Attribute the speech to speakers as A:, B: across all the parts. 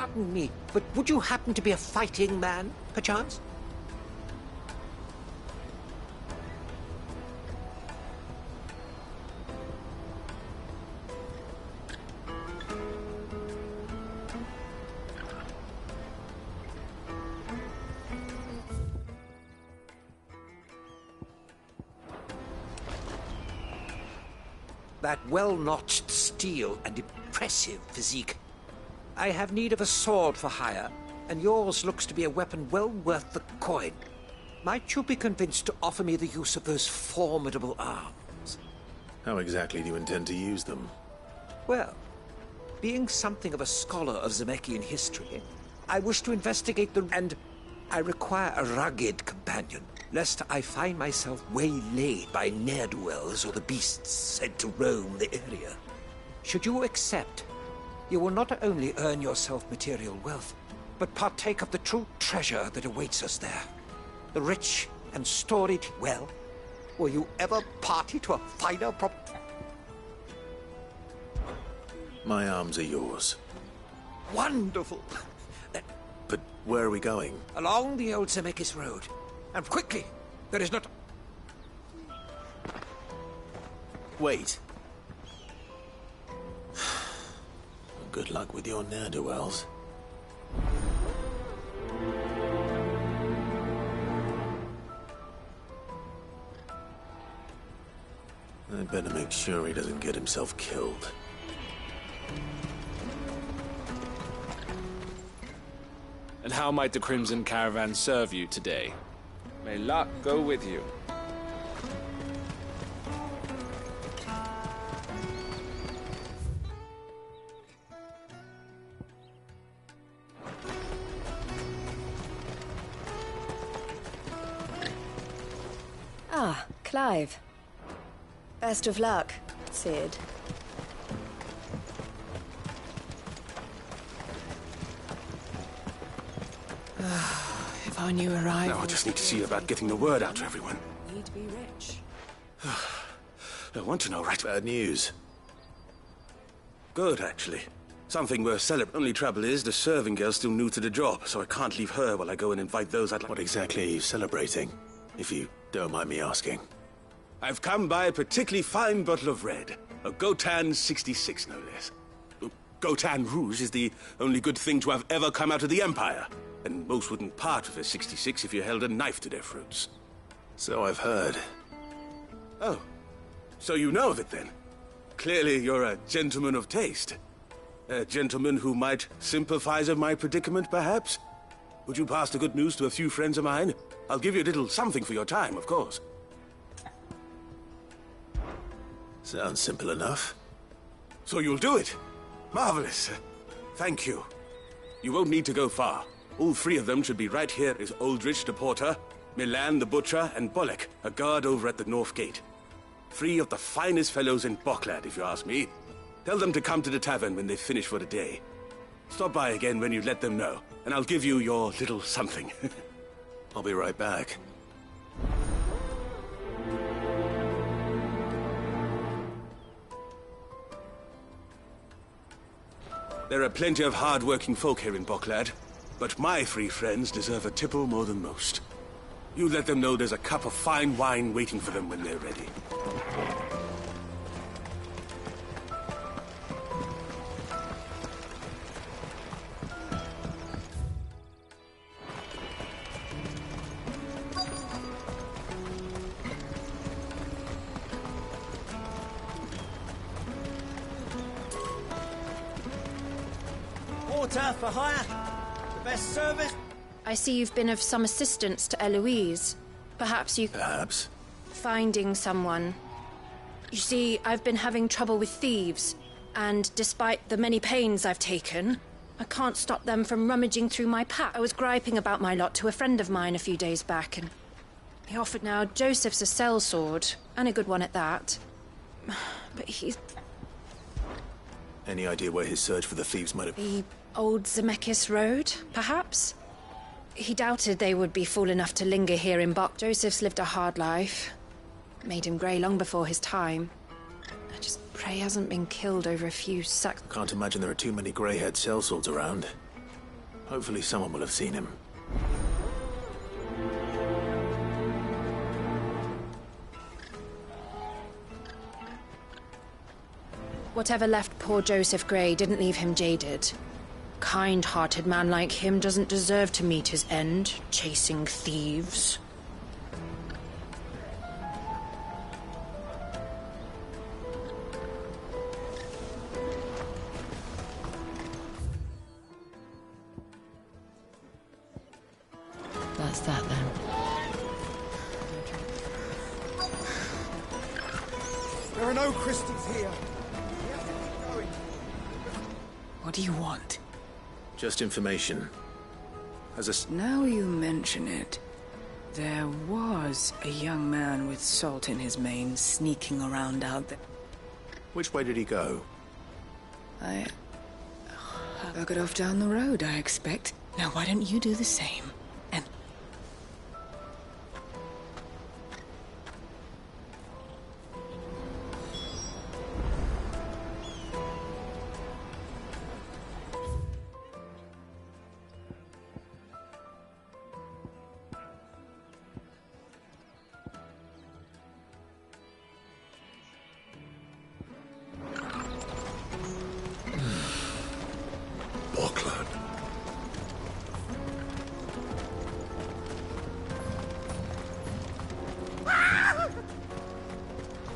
A: pardon me, but would you happen to be a fighting man, perchance? That well-notched steel and impressive physique. I have need of a sword for hire, and yours looks to be a weapon well worth the coin. Might you be convinced to offer me the use of those formidable arms?
B: How exactly do you intend to use them?
A: Well, being something of a scholar of Zemeckis history, I wish to investigate and I require a rugged companion, lest I find myself waylaid by ne'er-do-wells or the beasts said to roam the area. Should you accept, you will not only earn yourself material wealth, but partake of the true treasure that awaits us there. The rich and storied. Well, will you ever party to a finer
B: My arms are yours.
A: Wonderful!
B: But where are we going?
A: Along the old Zemeckis road. And quickly! There is not...
B: Wait. Good luck with your ne'er-do-wells. I'd better make sure he doesn't get himself killed.
C: And how might the Crimson Caravan serve you today? May luck go with you.
D: Ah, Clive. Best of luck, Sid. If I knew arrival...
E: Now I just need to see about getting the word out to everyone.
D: Need to be rich.
E: I want to know, right?
B: Bad news.
E: Good, actually. Something worth celebrating. Only trouble is, the serving girl's still new to the job, so I can't leave her while I go and invite those I'd like...
B: What exactly are you celebrating, if you don't mind me asking?
E: I've come by a particularly fine bottle of red. A Gotan 66, no less. Gotan Rouge is the only good thing to have ever come out of the Empire. And most wouldn't part with a 66 if you held a knife to their throats.
B: So I've heard.
E: Oh, so you know of it then? Clearly you're a gentleman of taste. A gentleman who might sympathize with my predicament, perhaps? Would you pass the good news to a few friends of mine? I'll give you a little something for your time, of course.
B: Sounds simple enough.
E: So you'll do it? Marvelous. Thank you. You won't need to go far. All three of them should be right here is Aldrich the Porter, Milan the Butcher, and Bollock, a guard over at the North Gate. Three of the finest fellows in Boklad, if you ask me. Tell them to come to the tavern when they finish for the day. Stop by again when you let them know, and I'll give you your little something.
B: I'll be right back.
E: There are plenty of hard-working folk here in Boklad, but my three friends deserve a tipple more than most. You let them know there's a cup of fine wine waiting for them when they're ready.
F: Porter for hire. The best service.
D: I see you've been of some assistance to Eloise. Perhaps you...
B: Perhaps.
D: Finding someone. You see, I've been having trouble with thieves, and despite the many pains I've taken, I can't stop them from rummaging through my pack. I was griping about my lot to a friend of mine a few days back, and he offered now Joseph's a sellsword, and a good one at that. But he's...
B: Any idea where his search for the thieves might have...
D: The old Zemeckis Road, perhaps? He doubted they would be fool enough to linger here in Bok. Joseph's lived a hard life. Made him grey long before his time. I just pray he hasn't been killed over a few sacks.
B: Can't imagine there are too many grey-haired sellswords around. Hopefully someone will have seen him.
D: Whatever left poor Joseph Grey didn't leave him jaded. Kind-hearted man like him doesn't deserve to meet his end, chasing thieves.
G: That's that then.
F: There are no crystals here. We have to keep going.
H: What do you want?
B: Just information. As a...
H: Now you mention it, there was a young man with salt in his mane sneaking around out there.
B: Which way did he go?
H: I got off down the road, I expect. Now why don't you do the same? And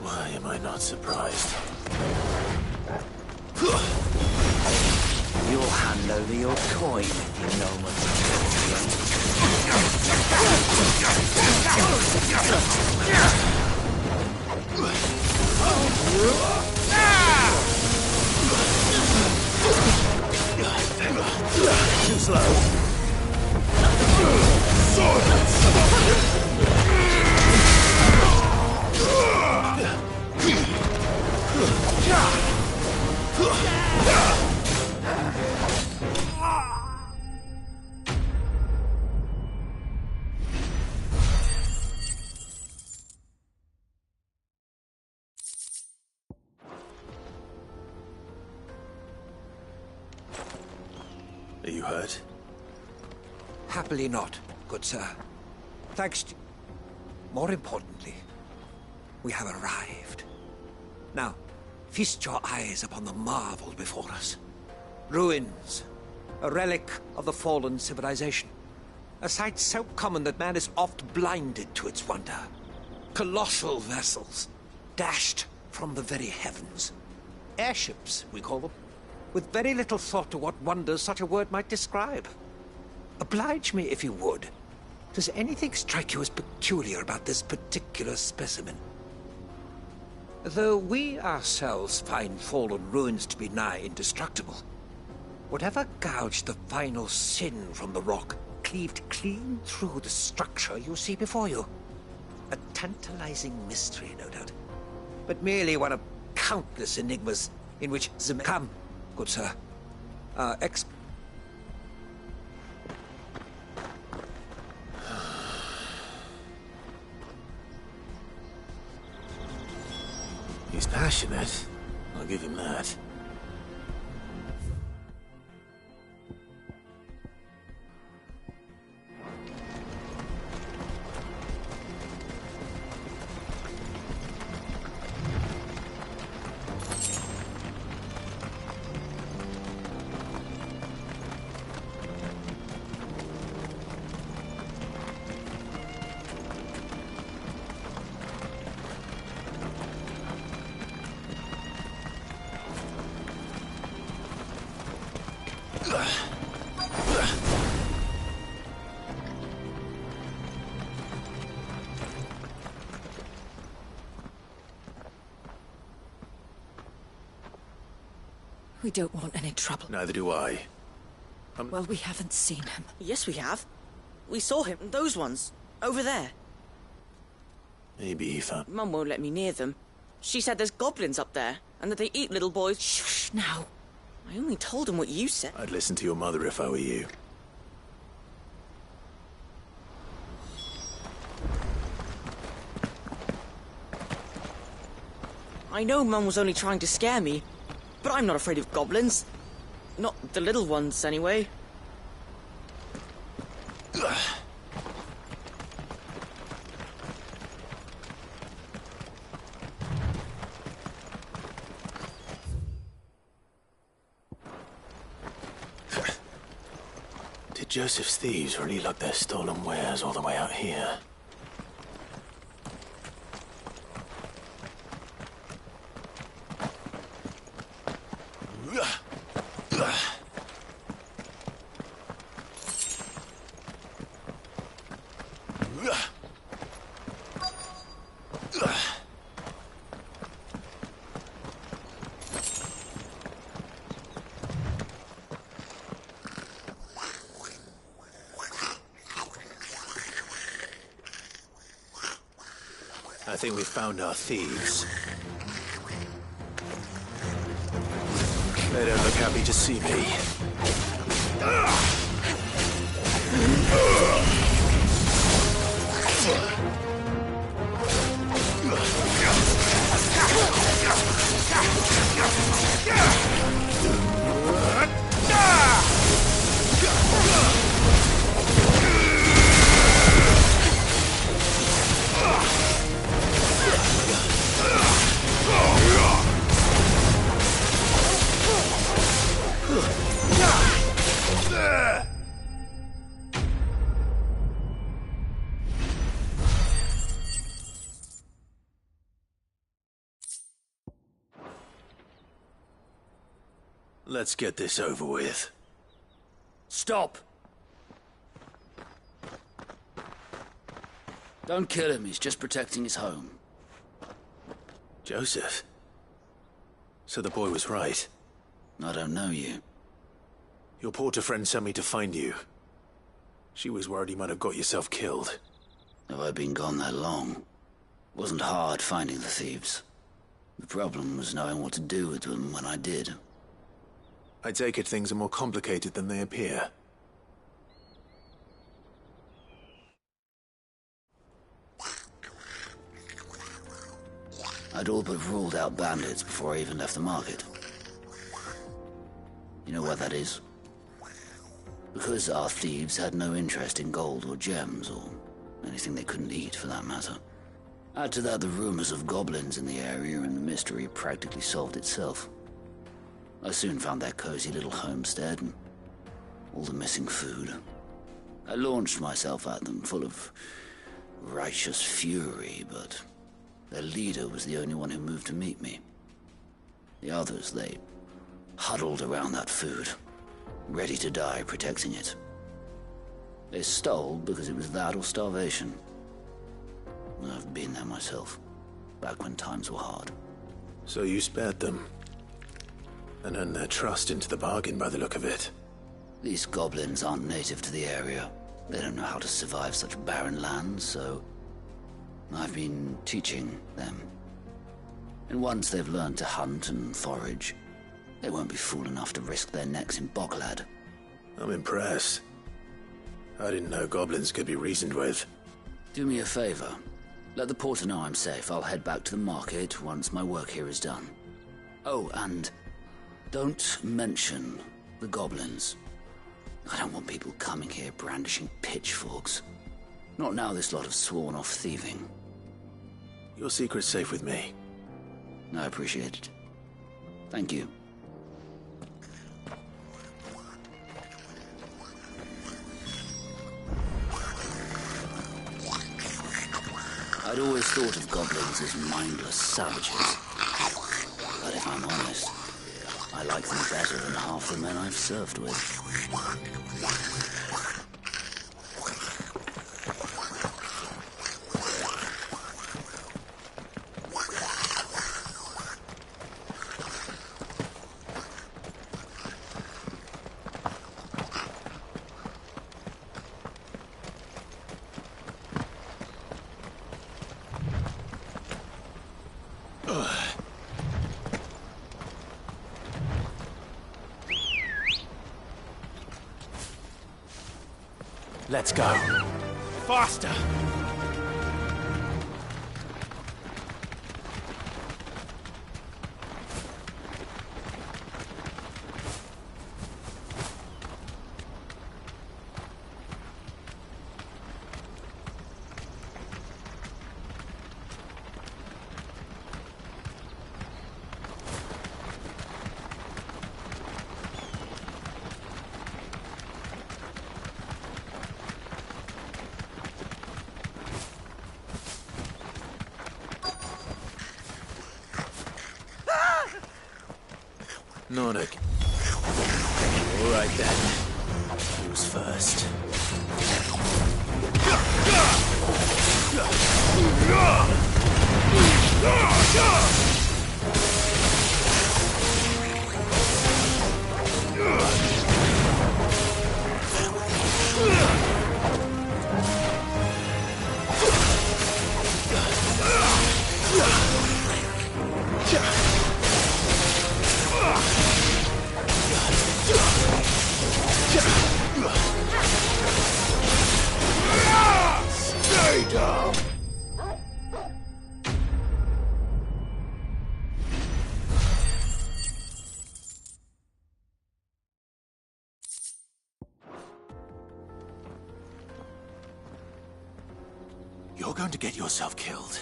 B: Why am I not surprised?
F: You'll hand over your coin, you know
B: Too slow. Are you hurt?
A: Happily not, good sir. Thanks to... More importantly, we have arrived. Now, feast your eyes upon the marvel before us. Ruins, a relic of the fallen civilization. A sight so common that man is oft blinded to its wonder. Colossal vessels, dashed from the very heavens. Airships, we call them, with very little thought to what wonders such a word might describe. Oblige me if you would. Does anything strike you as peculiar about this particular specimen? Though we ourselves find fallen ruins to be nigh indestructible, whatever gouged the final sin from the rock cleaved clean through the structure you see before you. A tantalizing mystery, no doubt, but merely one of countless enigmas in which Come, good sir.
B: He's passionate. I'll give him that.
G: We don't want any trouble.
B: Neither do I.
G: Well, we haven't seen him.
I: Yes, we have. We saw him. Those ones. Over there.
B: Maybe he found...
I: Mum won't let me near them. She said there's goblins up there, and that they eat little boys.
G: Shh, now.
I: I only told him what you said.
B: I'd listen to your mother if I were you.
I: I know Mum was only trying to scare me, but I'm not afraid of goblins. Not the little ones, anyway.
B: Joseph's thieves really lug their stolen wares all the way out here? I think we've found our thieves. They don't look happy to see me. Let's get this over with.
J: Stop! Don't kill him, he's just protecting his home.
B: Joseph? So the boy was right.
J: I don't know you.
B: Your porter friend sent me to find you. She was worried you might have got yourself killed.
J: Have I been gone that long? It wasn't hard finding the thieves. The problem was knowing what to do with them when I did.
B: I take it things are more complicated than they appear.
J: I'd all but ruled out bandits before I even left the market. You know why that is? Because our thieves had no interest in gold or gems, or anything they couldn't eat for that matter. Add to that the rumors of goblins in the area, and the mystery practically solved itself. I soon found their cozy little homestead and all the missing food. I launched myself at them, full of righteous fury, but their leader was the only one who moved to meet me. The others, they huddled around that food, ready to die protecting it. They stole because it was that or starvation. I've been there myself, back when times were hard.
B: So you spared them? And earned their trust into the bargain by the look of it.
J: These goblins aren't native to the area. They don't know how to survive such barren lands, so I've been teaching them. And once they've learned to hunt and forage, they won't be fool enough to risk their necks in Bocklad.
B: I'm impressed. I didn't know goblins could be reasoned with.
J: Do me a favor. Let the porter know I'm safe. I'll head back to the market once my work here is done. Oh, and don't mention the goblins. I don't want people coming here brandishing pitchforks. Not now this lot have sworn off thieving.
B: Your secret's safe with me.
J: I appreciate it. Thank you. I'd always thought of goblins as mindless savages. But if I'm honest, I like them better than half the men I've served with.
B: Let's go.
F: Faster!
B: Not again. All right then. Who's first? Stay down! You're going to get yourself killed.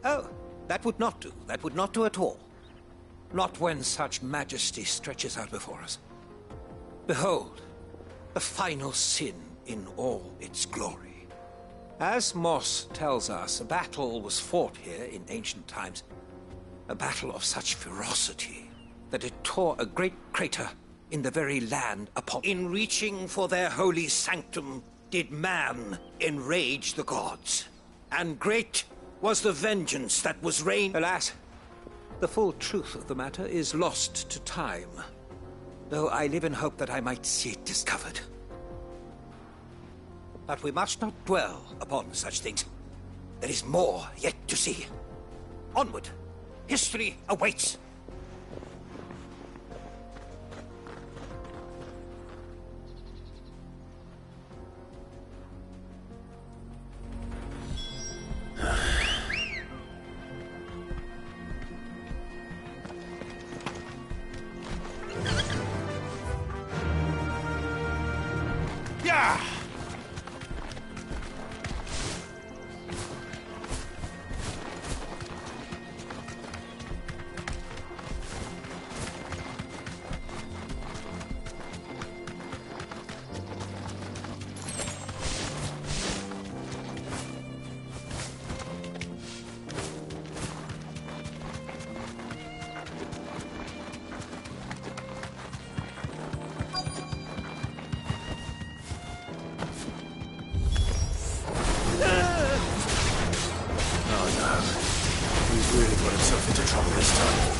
A: Oh, that would not do. That would not do at all. Not when such majesty stretches out before us. Behold, the final sin in all its glory. As Moss tells us, a battle was fought here in ancient times. A battle of such ferocity that it tore a great crater in the very land upon. In reaching for their holy sanctum, did man enrage the gods. And great was the vengeance that was rained. Alas, the full truth of the matter is lost to time, though I live in hope that I might see it discovered. But we must not dwell upon such things. There is more yet to see. Onward! History awaits!
B: Yeah! Really got himself into trouble this time.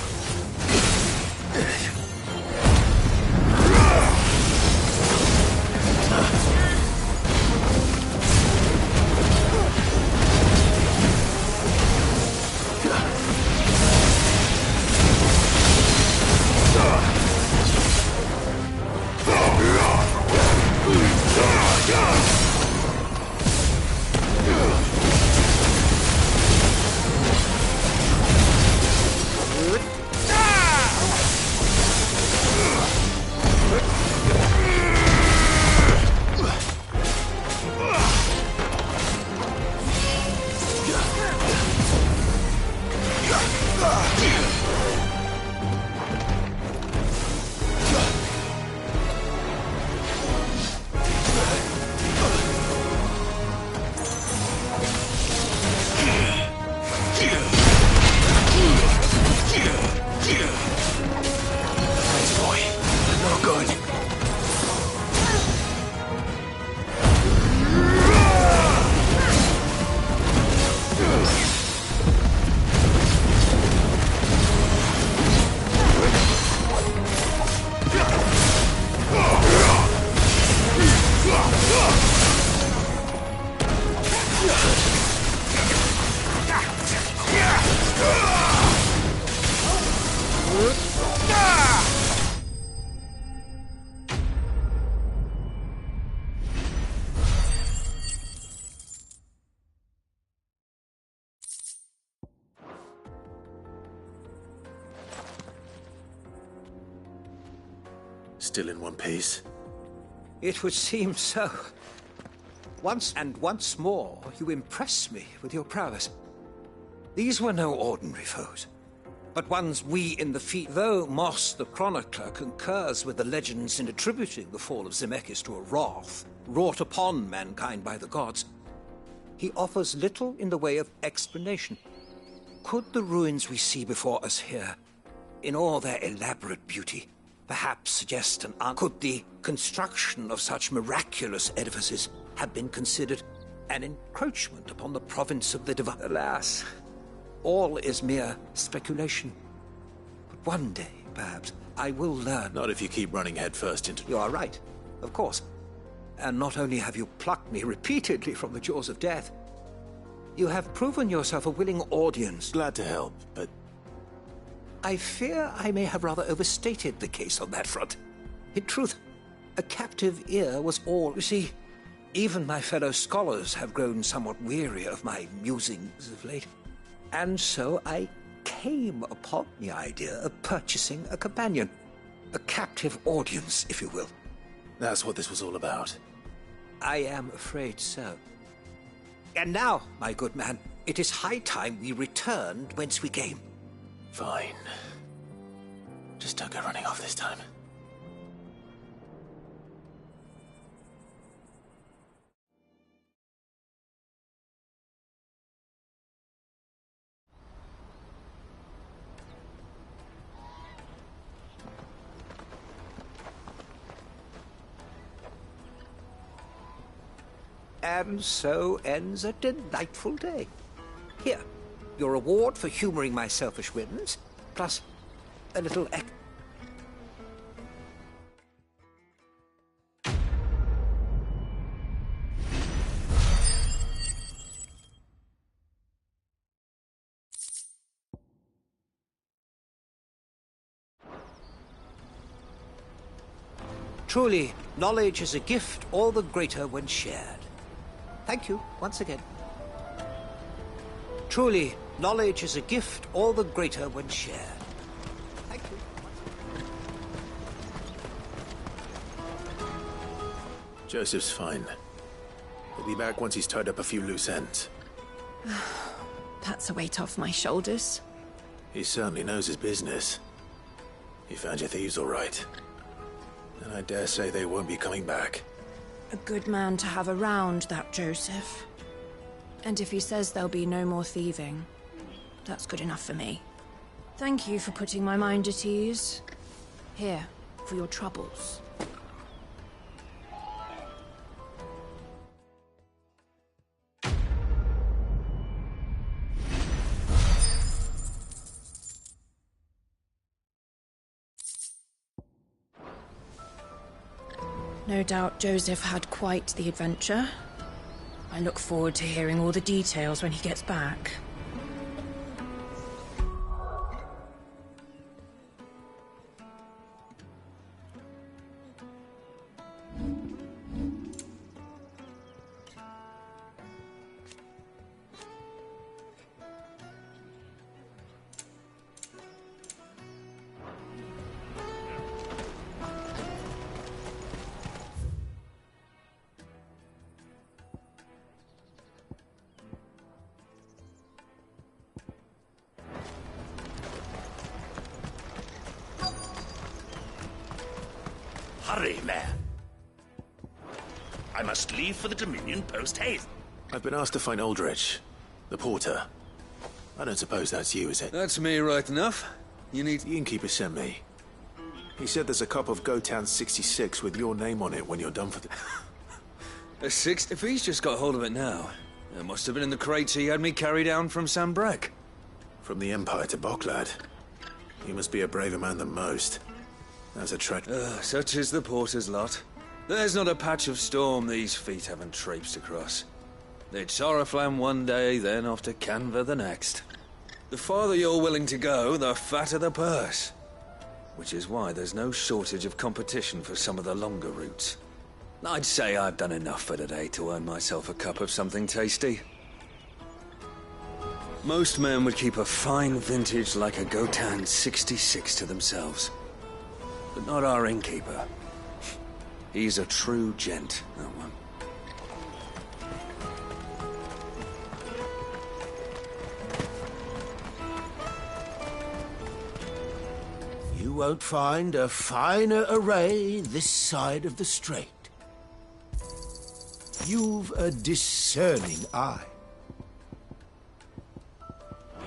B: Still in one piece?
A: It would seem so. Once and once more, you impress me with your prowess. These were no ordinary foes, but ones we in the field. Though Moss the Chronicler concurs with the legends in attributing the fall of Zemeckis to a wrath wrought upon mankind by the gods, he offers little in the way of explanation. Could the ruins we see before us here in all their elaborate beauty, perhaps suggest an answer. Could the construction of such miraculous edifices have been considered an encroachment upon the province of the divine? Alas, all is mere speculation. But one day, perhaps, I will learn.
B: Not if you keep running headfirst into...
A: You are right, of course. And not only have you plucked me repeatedly from the jaws of death, you have proven yourself a willing audience.
B: Glad to help, but...
A: I fear I may have rather overstated the case on that front. In truth, a captive ear was all. You see, even my fellow scholars have grown somewhat weary of my musings of late. And so I came upon the idea of purchasing a companion. A captive audience, if you will.
B: That's what this was all about.
A: I am afraid so. And now, my good man, it is high time we returned whence we came.
B: Fine. Just don't go running off this time.
A: And so ends a delightful day. Here, your reward for humoring my selfish whims, plus a little Truly, knowledge is a gift all the greater when shared. Thank you, once again. Truly, knowledge is a gift all the greater when shared. Thank you.
B: Joseph's fine. He'll be back once he's tied up a few loose ends.
G: That's a weight off my shoulders.
B: He certainly knows his business. You found your thieves all right. And I dare say they won't be coming back.
D: A good man to have around, that Joseph. And if he says there'll be no more thieving, that's good enough for me. Thank you for putting my mind at ease. Here, for your troubles. No doubt Joseph had quite the adventure. I look forward to hearing all the details when he gets back.
K: Hurry, man. I must leave for the Dominion post-haste.
B: I've been asked to find Aldrich, the porter. I don't suppose that's you, is it?
L: That's me, right enough. You need...
B: The innkeeper sent me. He said there's a cup of Gotan 66 with your name on it when you're done for the...
L: A six? If he's just got hold of it now, it must have been in the crates he had me carry down from Sambrek.
B: From the Empire to Boklad. You must be a braver man than most. That's a
L: such is the porter's lot. There's not a patch of storm these feet haven't traipsed across. It's Oriflamme one day, then off to Canva the next. The farther you're willing to go, the fatter the purse. Which is why there's no shortage of competition for some of the longer routes. I'd say I've done enough for today to earn myself a cup of something tasty. Most men would keep a fine vintage like a Gotan 66 to themselves. But not our innkeeper. He's a true gent, that one.
M: You won't find a finer array this side of the strait. You've a discerning eye.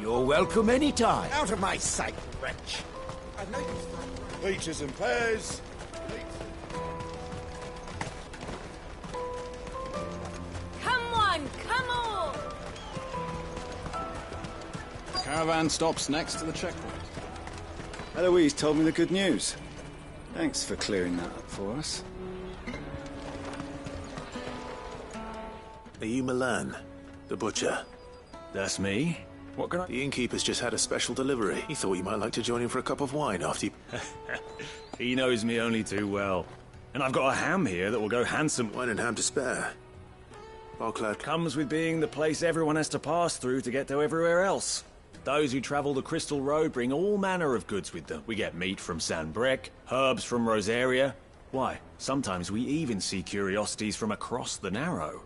M: You're welcome any time.
F: Out of my sight, wretch. Peaches and pears.
D: Come on, come on!
N: The caravan stops next to the checkpoint.
O: Eloise told me the good news. Thanks for clearing that up for us.
B: Are you Milan, the butcher?
P: That's me. What can I...
B: The innkeeper's just had a special delivery. He thought you might like to join him for a cup of wine after you...
P: He knows me only too well. And I've got a ham here that will go handsome.
B: Wine and ham to spare. Bocklad
P: comes with being the place everyone has to pass through to get to everywhere else. Those who travel the Crystal Road bring all manner of goods with them. We get meat from San Brec, herbs from Rosaria. Why, sometimes we even see curiosities from across the Narrow.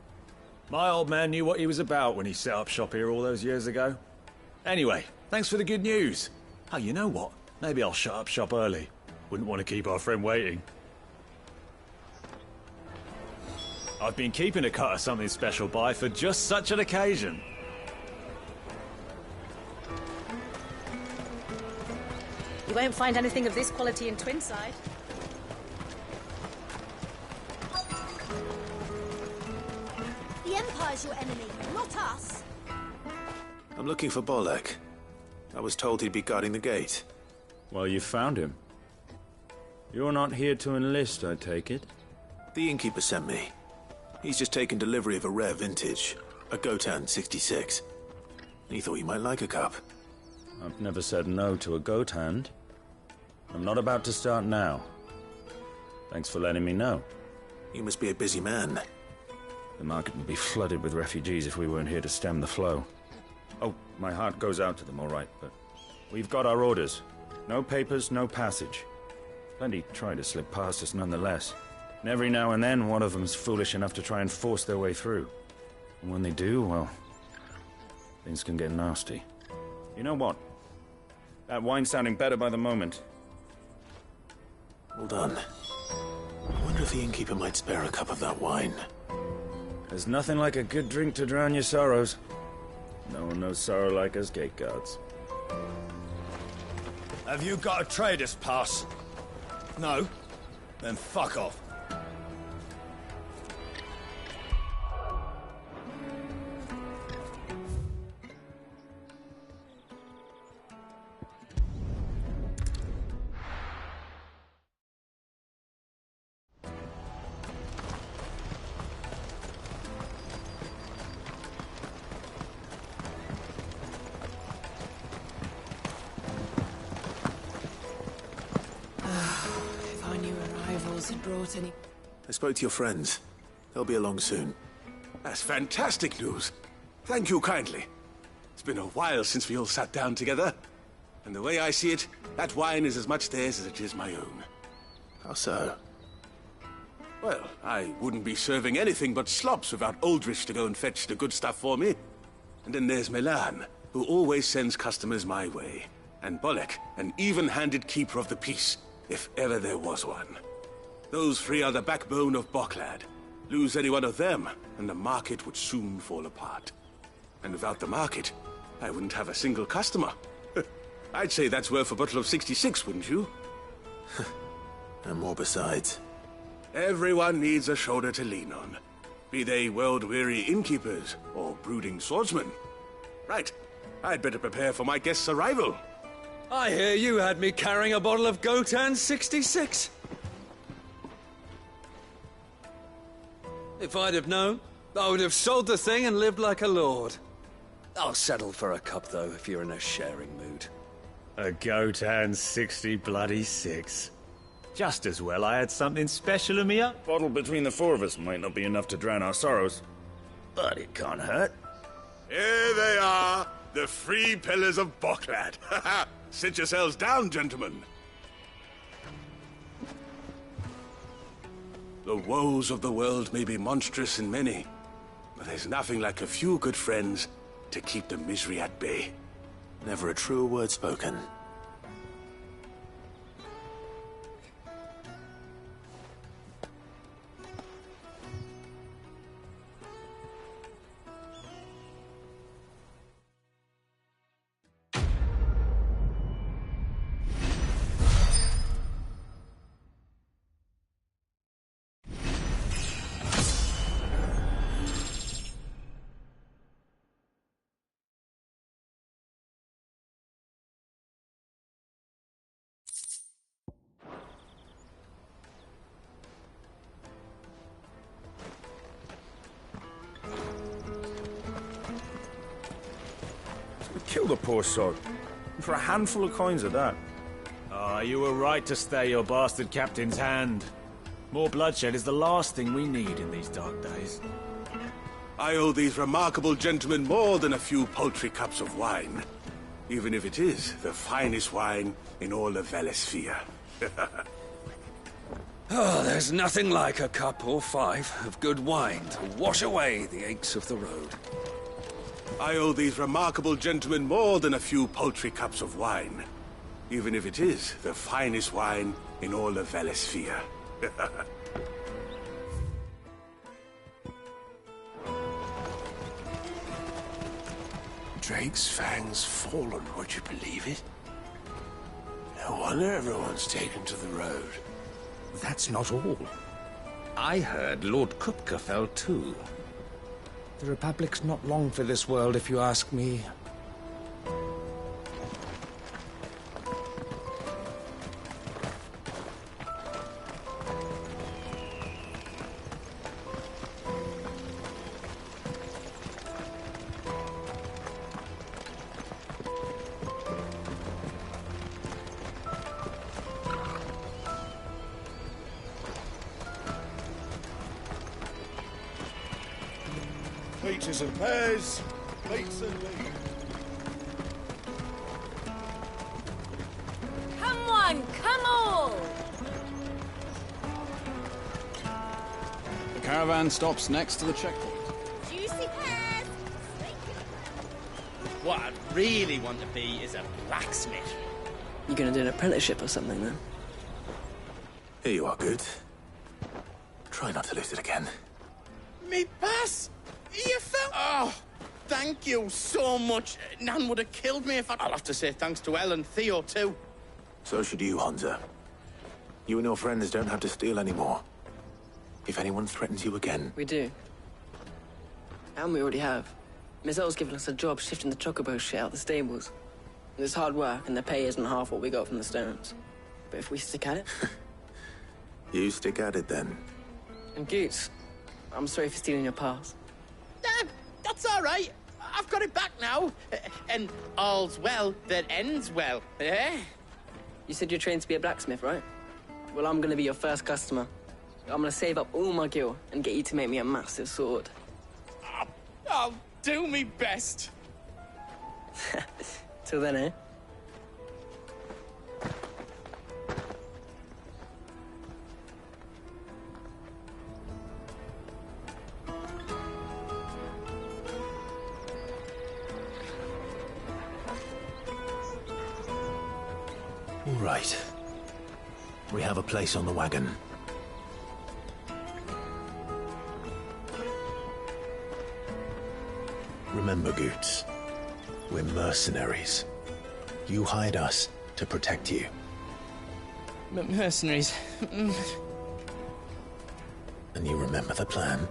P: My old man knew what he was about when he set up shop here all those years ago. Anyway, thanks for the good news. Oh, you know what? Maybe I'll shut up shop early. Wouldn't want to keep our friend waiting. I've been keeping a cut of something special by for just such an occasion.
I: You won't find anything of this quality in Twinside.
Q: The Empire's your enemy, not us.
B: I'm looking for Bolek. I was told he'd be guarding the gate.
R: Well, you found him. You're not here to enlist, I take it?
B: The innkeeper sent me. He's just taken delivery of a rare vintage, a Gotan 66. He thought you might like a cup.
R: I've never said no to a goat hand. I'm not about to start now. Thanks for letting me know.
B: You must be a busy man.
R: The market would be flooded with refugees if we weren't here to stem the flow. Oh, my heart goes out to them, all right, but we've got our orders. No papers, no passage. Plenty try to slip past us nonetheless. And every now and then, one of them's foolish enough to try and force their way through. And when they do, well, things can get nasty. You know what? That wine's sounding better by the moment.
B: Well done. I wonder if the innkeeper might spare a cup of that wine.
R: There's nothing like a good drink to drown your sorrows. No one knows sorrow like us gate guards.
F: Have you got a trader's pass? No? Then fuck off.
B: I spoke to your friends. They'll be along soon.
E: That's fantastic news. Thank you kindly. It's been a while since we all sat down together. And the way I see it, that wine is as much theirs as it is my own.
B: How so?
E: Well, I wouldn't be serving anything but slops without Aldrich to go and fetch the good stuff for me. And then there's Milan, who always sends customers my way. And Bolek, an even-handed keeper of the peace, if ever there was one. Those three are the backbone of Bocklad. Lose any one of them, and the market would soon fall apart. And without the market, I wouldn't have a single customer. I'd say that's worth a bottle of 66, wouldn't you?
B: And more besides.
E: Everyone needs a shoulder to lean on. Be they world-weary innkeepers or brooding swordsmen. Right, I'd better prepare for my guest's arrival.
L: I hear you had me carrying a bottle of Gotan 66. If I'd have known, I would have sold the thing and lived like a lord. I'll settle for a cup, though, if you're in a sharing mood.
P: A Gotan 60 bloody 6. Just as well I had something special in me up.
R: Bottle between the four of us might not be enough to drown our sorrows, but it can't hurt.
E: Here they are, the three pillars of Bocklad. Sit yourselves down, gentlemen. The woes of the world may be monstrous in many, but there's nothing like a few good friends to keep the misery at bay.
B: Never a truer word spoken.
R: Kill the poor sod. For a handful of coins of that.
P: Ah, you were right to stay your bastard captain's hand. More bloodshed is the last thing we need in these dark days.
E: I owe these remarkable gentlemen more than a few paltry cups of wine. Even if it is the finest wine in all of Velasphere.
L: Oh, there's nothing like a cup or 5 of good wine to wash away the aches of the road.
E: I owe these remarkable gentlemen more than a few paltry cups of wine. Even if it is the finest wine in all of Velasphere.
M: Drake's Fang's fallen, would you believe it? No wonder everyone's taken to the road.
A: That's not all. I heard Lord Kupka fell too. The Republic's not long for this world, if you ask me.
M: Peaches and pears, meats and meat.
Q: Come on, come on!
N: The caravan stops next to the checkpoint.
Q: Juicy pears!
S: What I'd really want to be is a blacksmith.
I: You gonna do an apprenticeship or something, then?
B: Here you are, good. Try not to lose it again.
S: Me pass! You fell... Oh, thank you so much. Nan would have killed me if I'll have to say thanks to Elle and Theo, too.
B: So should you, Hunter. You and your friends don't have to steal anymore. If anyone threatens you again...
I: We do. And we already have. Miss Earl's given us a job shifting the chocobo shit out the stables. It's hard work, and the pay isn't half what we got from the Stones. But if we stick at it...
B: You stick at it, then.
I: And Goots, I'm sorry for stealing your pass.
S: That's all right. I've got it back now. And all's well that ends well, eh?
I: You said you're trained to be a blacksmith, right? Well, I'm gonna be your first customer. I'm gonna save up all my gil and get you to make me a massive sword.
S: I'll do me best.
I: Till then, eh?
B: All right. We have a place on the wagon. Remember, Goots, we're mercenaries. You hired us to protect you.
S: Mercenaries.
B: And you remember the plan?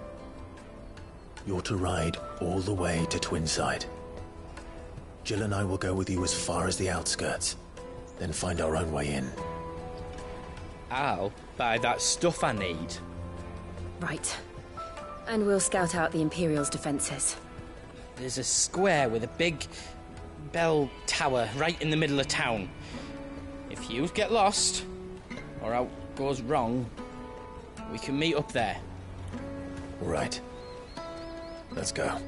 B: You're to ride all the way to Twinside. Jill and I will go with you as far as the outskirts, then find our own way in.
S: I'll buy that stuff I need.
G: Right. And we'll scout out the Imperial's defenses.
S: There's a square with a big bell tower right in the middle of town. If you get lost, or out goes wrong, we can meet up there.
B: All right. Let's go.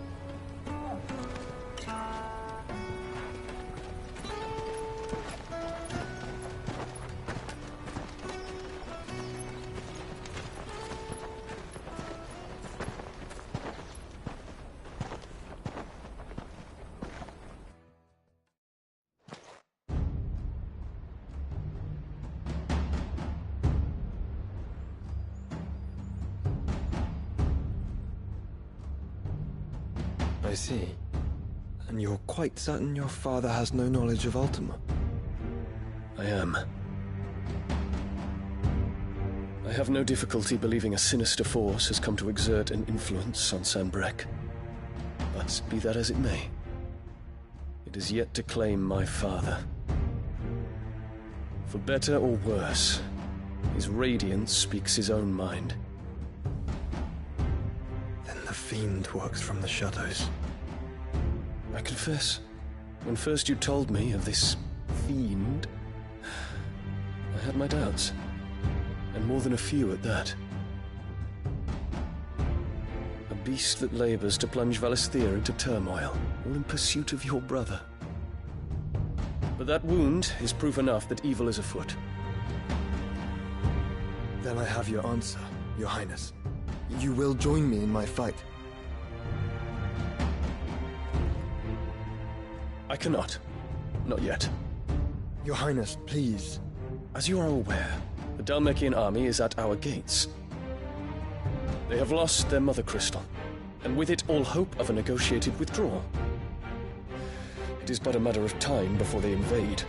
T: I see. And you're quite certain your father has no knowledge of Ultima?
U: I am. I have no difficulty believing a sinister force has come to exert an influence on Sanbreque. But be that as it may, it is yet to claim my father. For better or worse, his radiance speaks his own mind.
T: Then the fiend works from the shadows.
U: I confess, When first you told me of this fiend, I had my doubts. And more than a few at that. A beast that labors to plunge Valisthea into turmoil, all in pursuit of your brother. But that wound is proof enough that evil is afoot.
T: Then I have your answer, Your Highness. You will join me in my fight.
U: I cannot. Not yet.
T: Your Highness, please.
U: As you are aware, the Dhalmekian army is at our gates. They have lost their mother crystal, and with it all hope of a negotiated withdrawal. It is but a matter of time before they invade.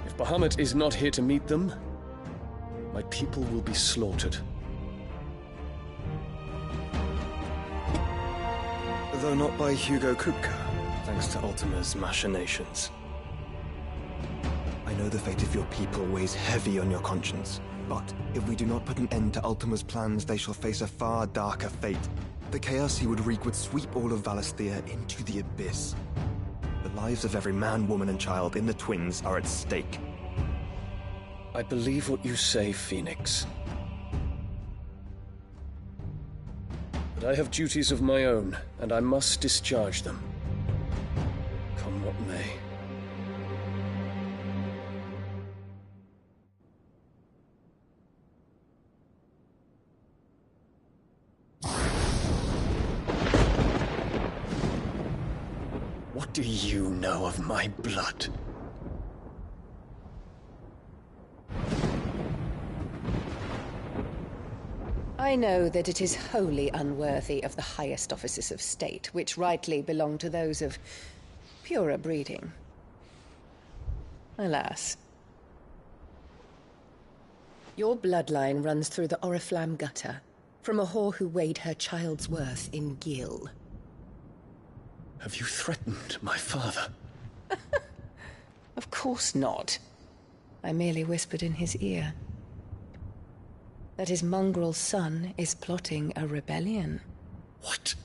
U: If Bahamut is not here to meet them, my people will be slaughtered.
T: Though not by Hugo Kupka, thanks to Ultima's machinations. I know the fate of your people weighs heavy on your conscience, but if we do not put an end to Ultima's plans, they shall face a far darker fate. The chaos he would wreak would sweep all of Valisthea into the abyss. The lives of every man, woman, and child in the Twins are at stake.
U: I believe what you say, Phoenix. But I have duties of my own, and I must discharge them. Come what may. What do you know of my blood?
C: I know that it is wholly unworthy of the highest offices of state, which rightly belong to those of purer breeding. Alas. Your bloodline runs through the Oriflamme gutter, from a whore who weighed her child's worth in gil.
U: Have you threatened my father?
C: Of course not. I merely whispered in his ear that his mongrel son is plotting a rebellion.
U: What?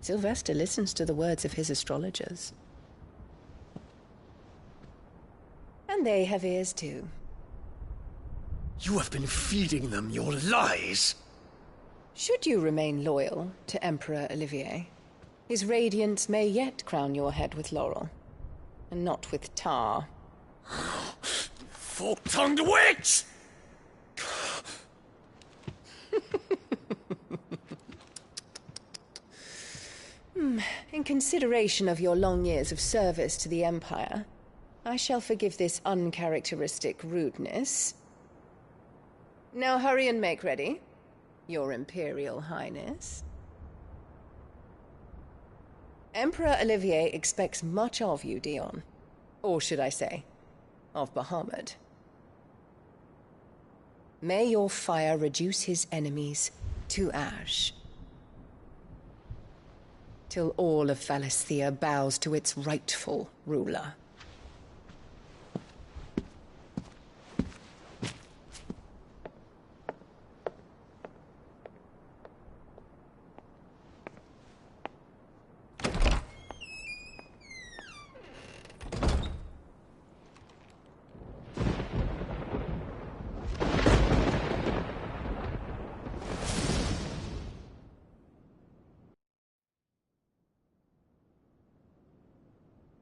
C: Sylvester listens to the words of his astrologers. And they have ears too.
U: You have been feeding them your lies!
C: Should you remain loyal to Emperor Olivier, his radiance may yet crown your head with laurel, and not with tar.
U: Fork-tongued witch!
C: In consideration of your long years of service to the Empire, I shall forgive this uncharacteristic rudeness. Now hurry and make ready, Your Imperial Highness. Emperor Olivier expects much of you, Dion. Or should I say, of Bahamut. May your fire reduce his enemies to ash, till all of Valisthea bows to its rightful ruler.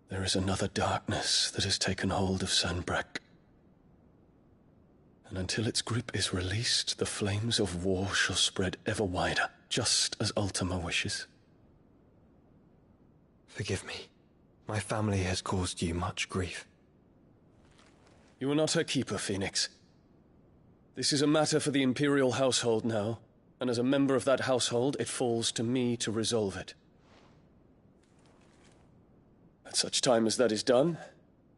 U: There is another darkness that has taken hold of Sanbreque. And until its grip is released, the flames of war shall spread ever wider, just as Ultima wishes.
T: Forgive me. My family has caused you much grief.
U: You are not her keeper, Phoenix. This is a matter for the Imperial household now, and as a member of that household, it falls to me to resolve it. At such time as that is done,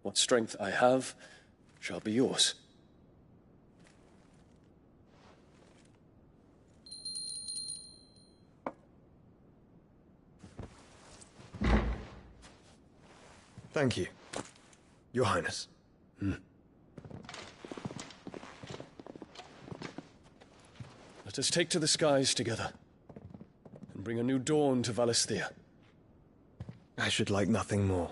U: what strength I have shall be yours.
T: Thank you, Your Highness.
U: Let us take to the skies together, and bring a new dawn to Valisthea.
T: I should like nothing more.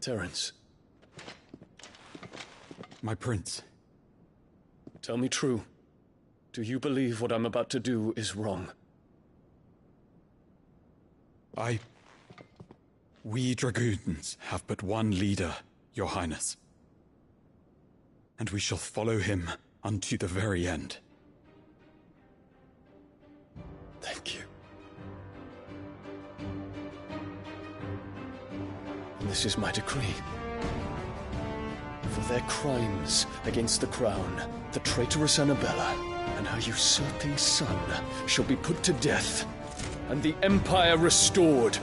T: Terence.
H: My prince.
U: Tell me true. Do you believe what I'm about to do is wrong?
H: We dragoons have but one leader, your highness. And we shall follow him unto the very end.
U: Thank you. And this is my decree. For their crimes against the crown, the traitorous Annabella and her usurping son shall be put to death, and the Empire restored.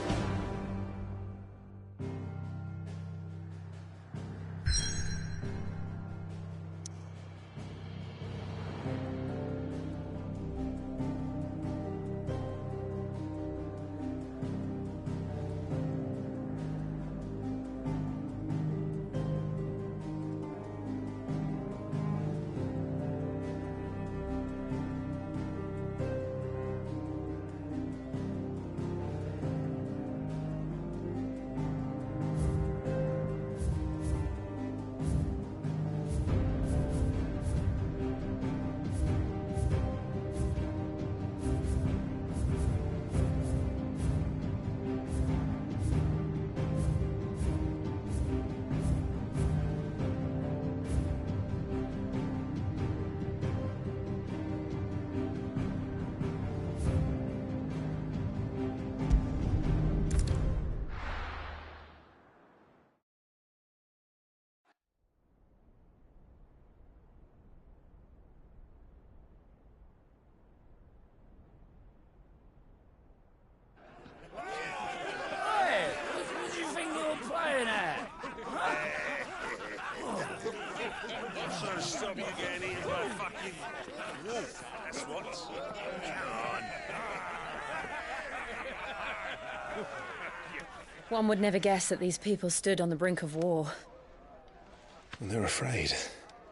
K: Stop you getting eaten by a fucking wolf, that's what. Come on.
G: One would never guess that these people stood on the brink of war.
T: They're afraid.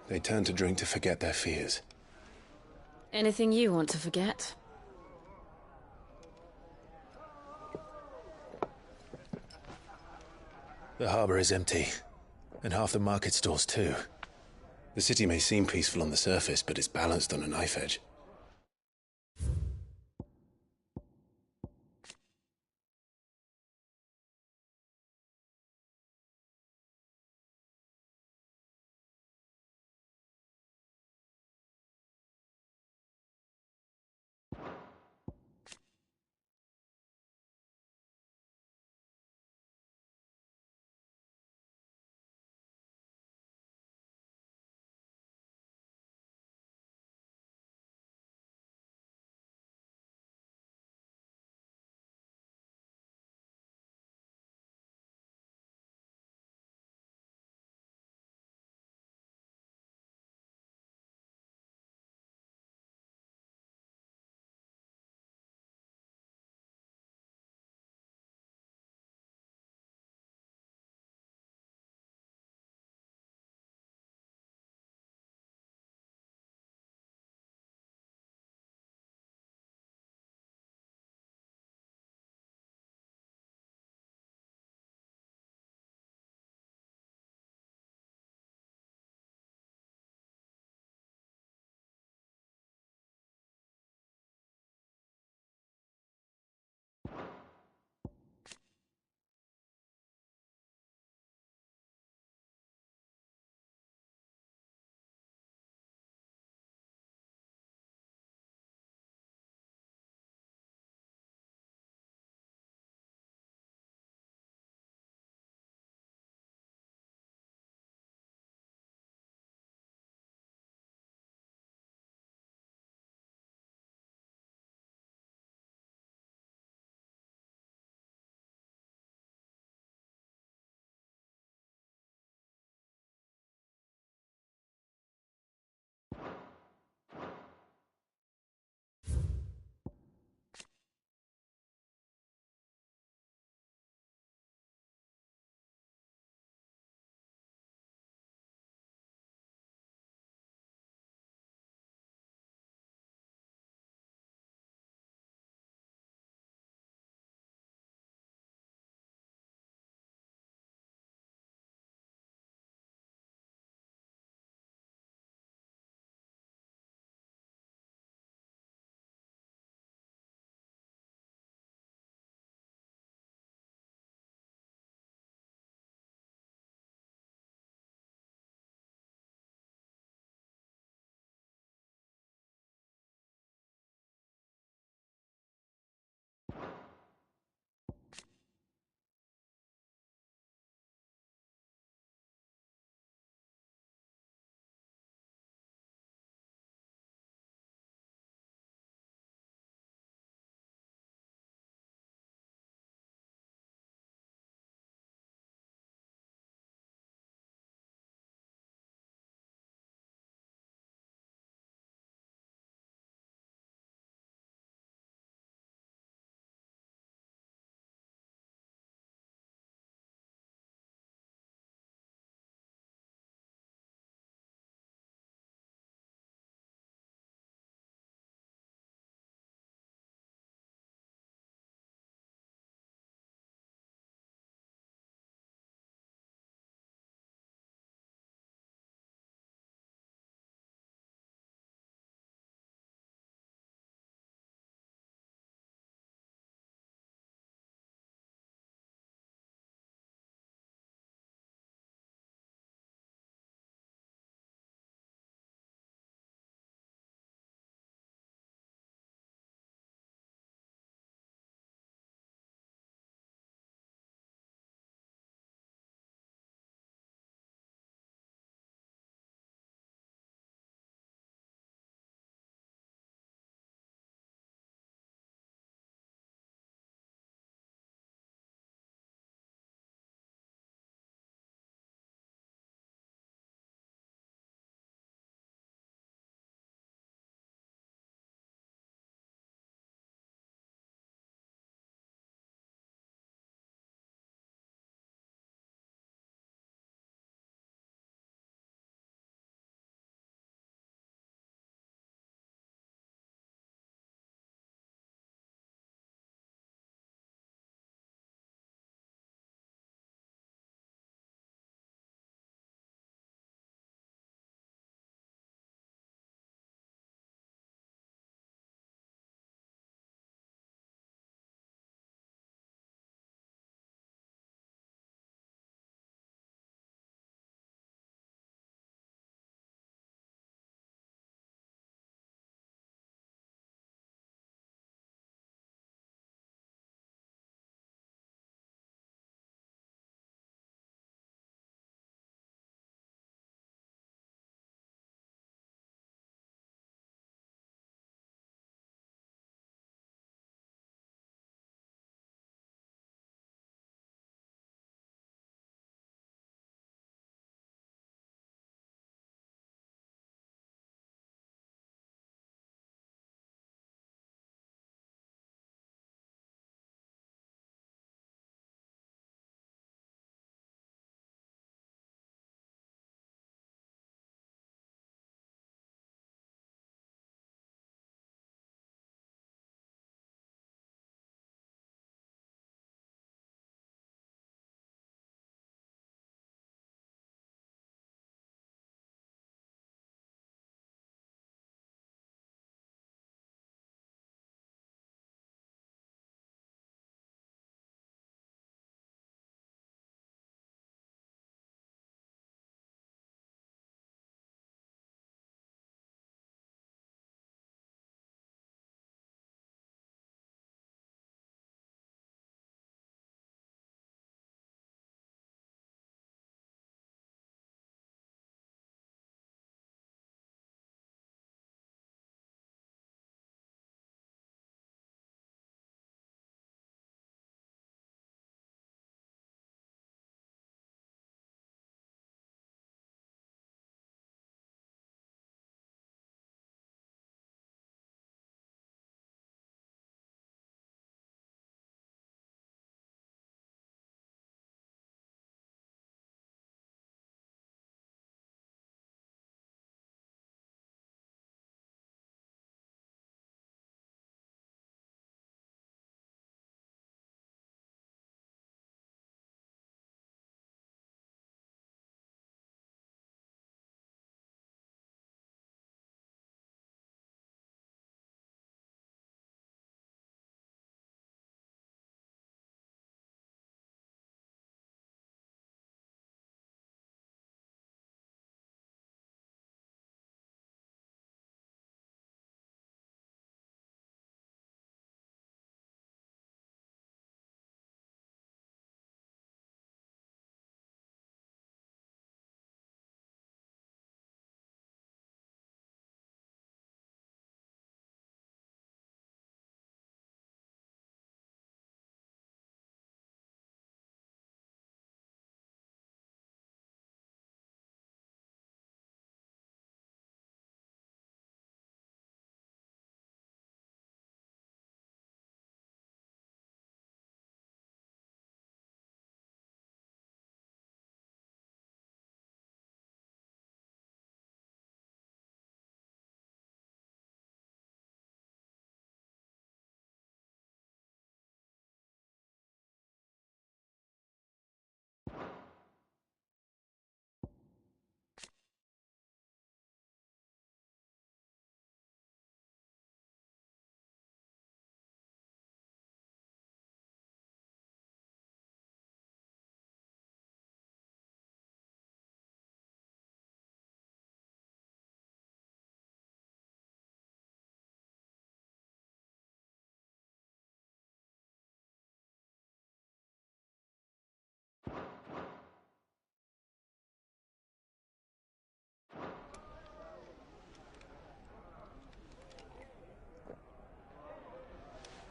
T: They turn to drink to forget their fears.
G: Anything you want to forget?
T: The harbor is empty, and half the market stalls too. The city may seem peaceful on the surface, but it's balanced on a knife edge.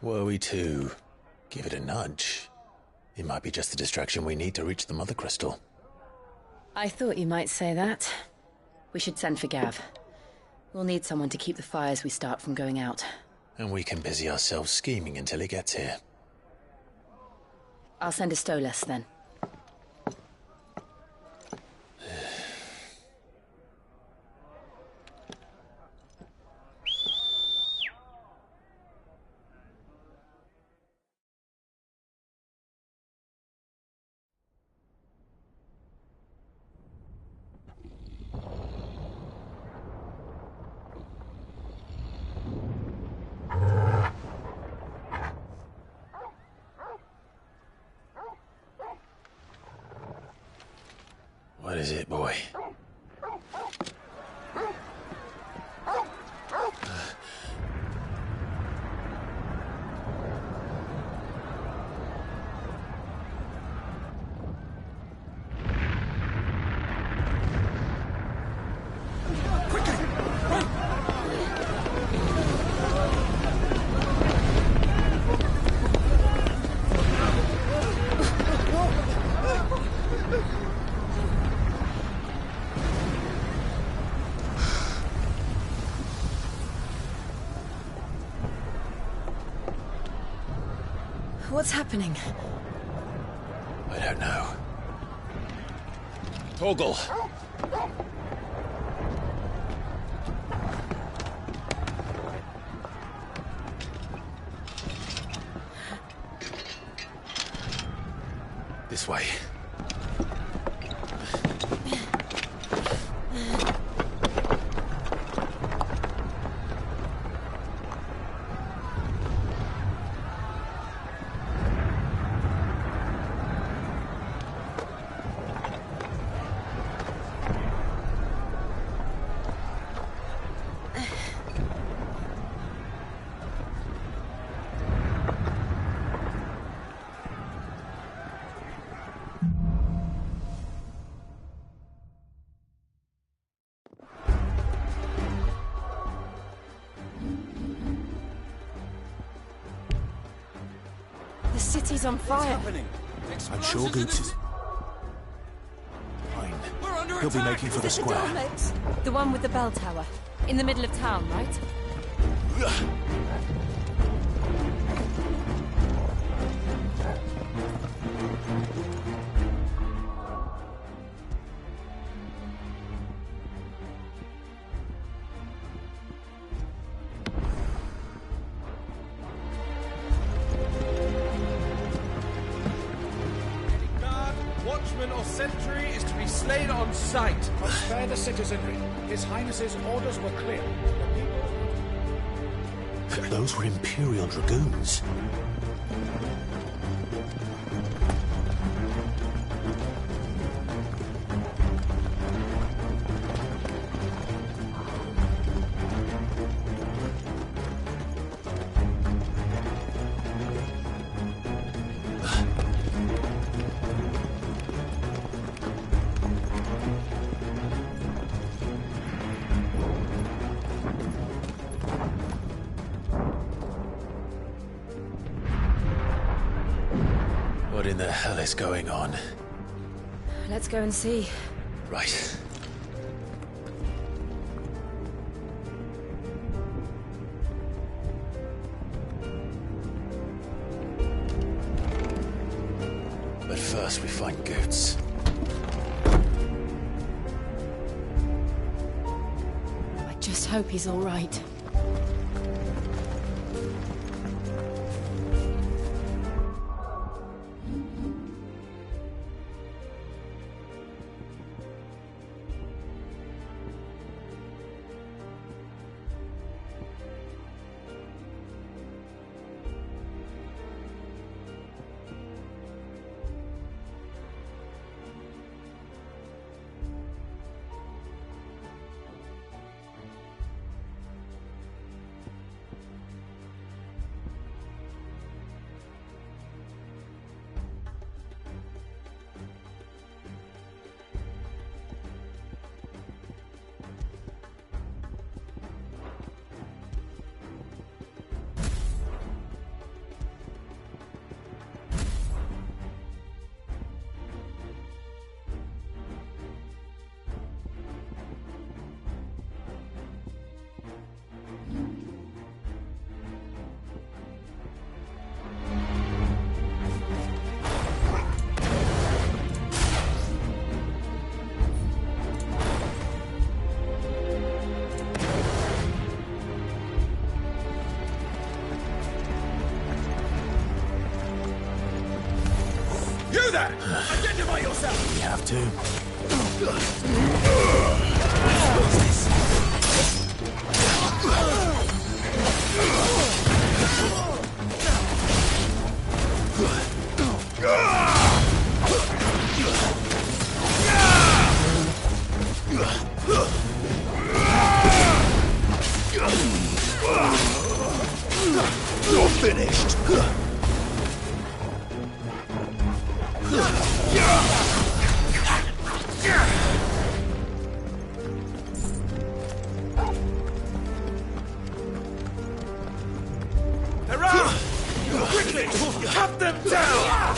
B: Were we to give it a nudge, it might be just the distraction we need to reach the Mother Crystal.
G: I thought you might say that. We should send for Gav. We'll need someone to keep the fires we start from going out.
B: And we can busy ourselves scheming until he gets here.
G: I'll send a Stolas then.
B: What is it, boy?
G: What's happening?
B: I don't know. Torgal! This way.
G: The city's on fire.
B: I'm sure Goots is... Fine. He'll be making for the square.
G: The one with the bell tower. In the middle of town, right?
J: Watchman or sentry is to be slain on sight.
K: But spare the citizenry. His Highness's orders were clear.
B: Those were Imperial Dragoons. What in the hell is going on?
G: Let's go and see.
B: Right. But first we find Goots.
G: I just hope he's all right.
F: You there! Identify yourself!
B: We have to.
M: You're finished!
F: They're out! Quickly! Cut them down!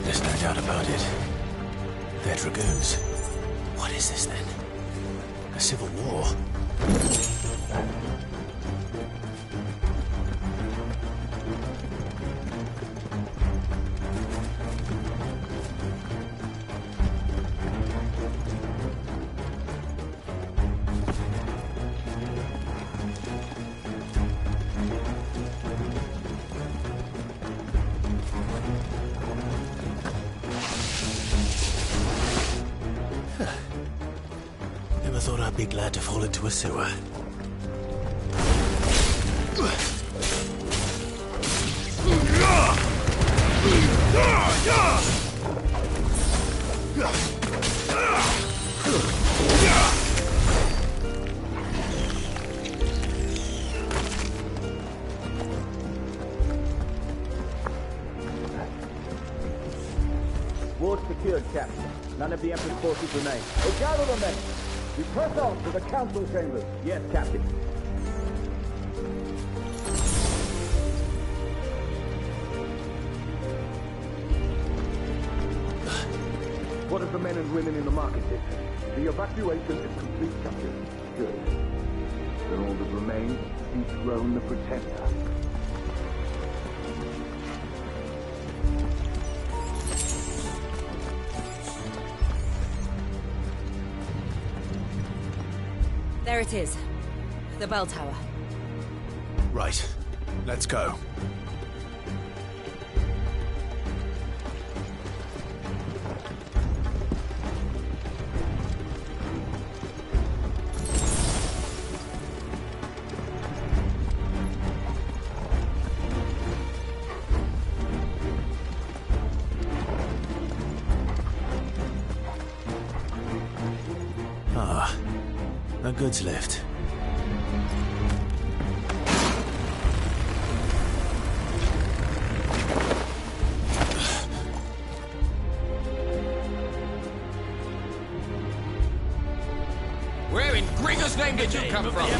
B: There's no doubt about it. They're dragoons. What is this then? A civil war? Never thought I'd be glad to fall into a sewer.
D: Ward secured, Captain. None of the Emperor's forces remain. Hey, gather the men! We press on to the council chambers. Yes, Captain. What of the men and women in the market district? The evacuation is complete, Captain. Good. Then all that remains is dethrone the Pretender.
G: There it is. The bell tower.
B: Right. Let's go. Ah, a goods lift.
J: Where in Gregor's name did you come from?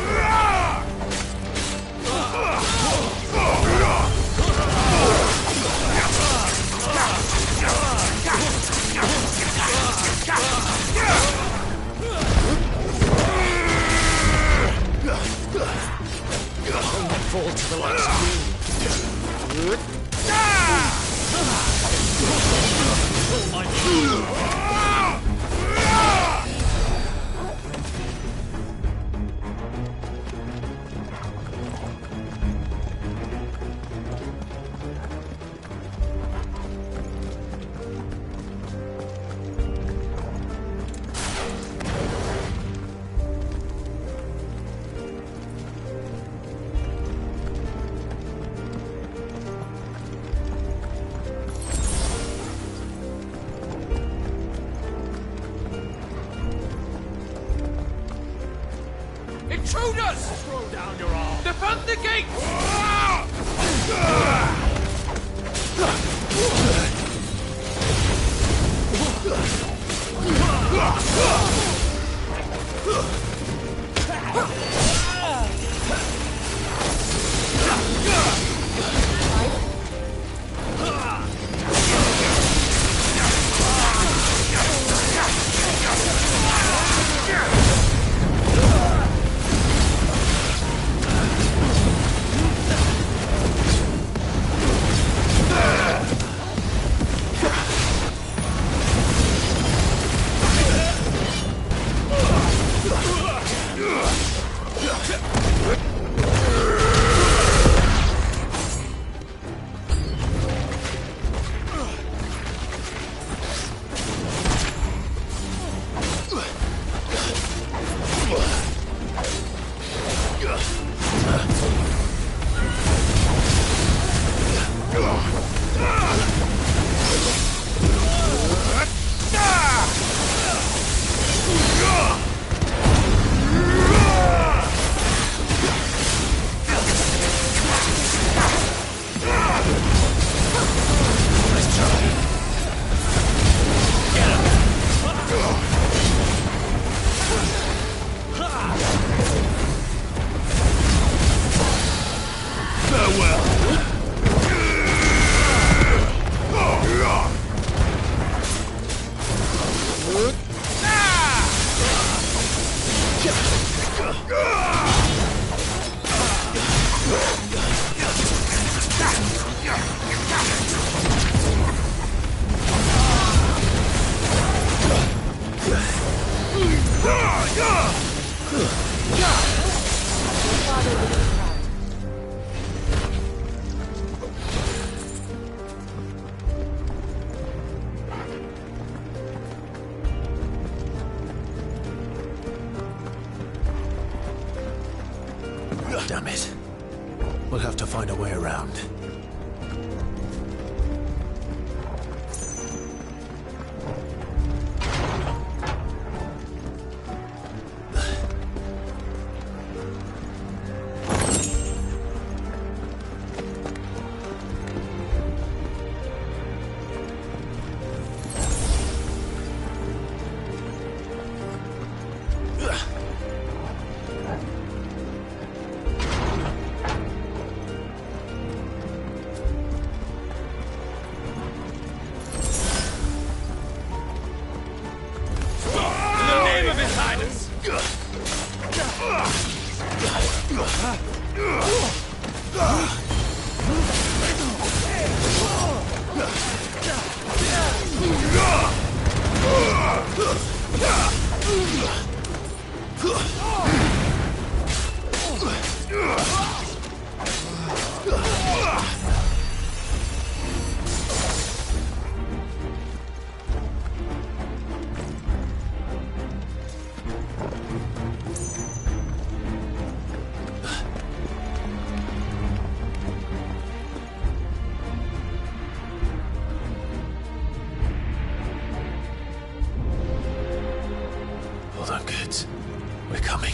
M: to the last queen.
J: Intruders! Throw down your arm! Defend the gate!
B: Damn it. We'll have to find a way around. Hold on, kids. We're coming.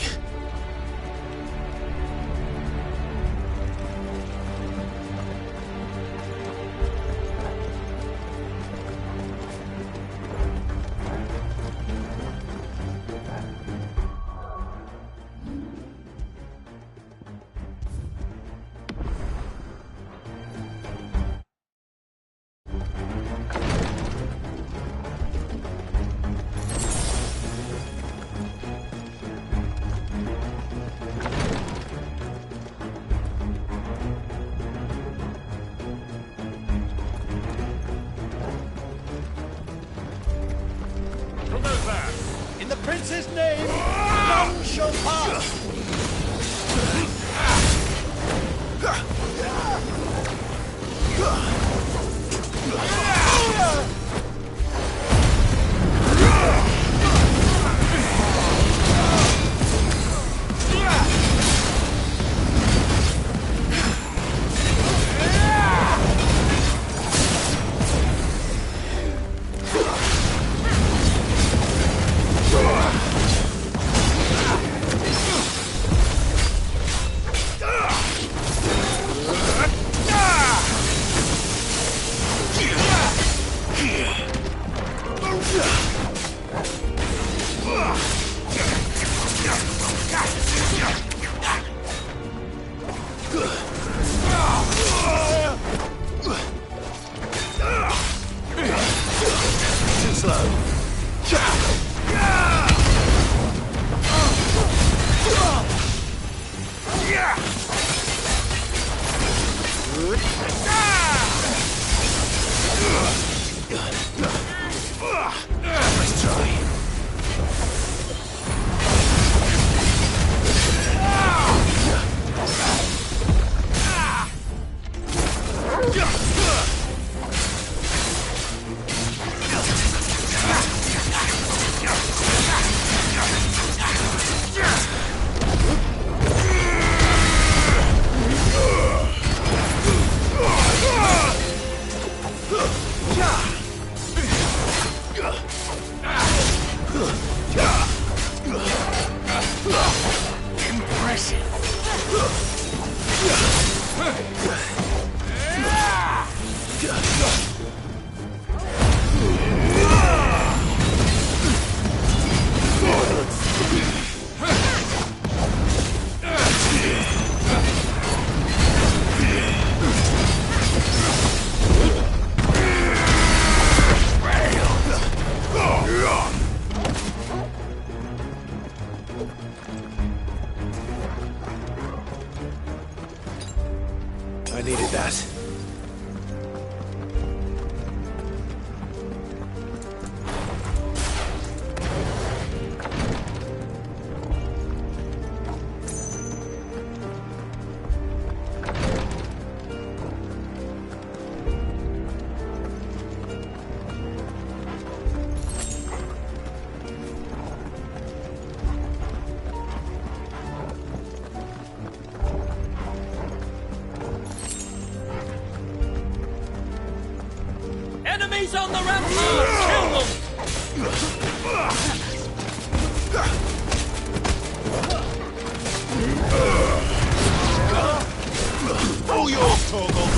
M: Let's try. I needed that.
S: Enemies on the ramparts! Kill them!
M: All yours, Torgal!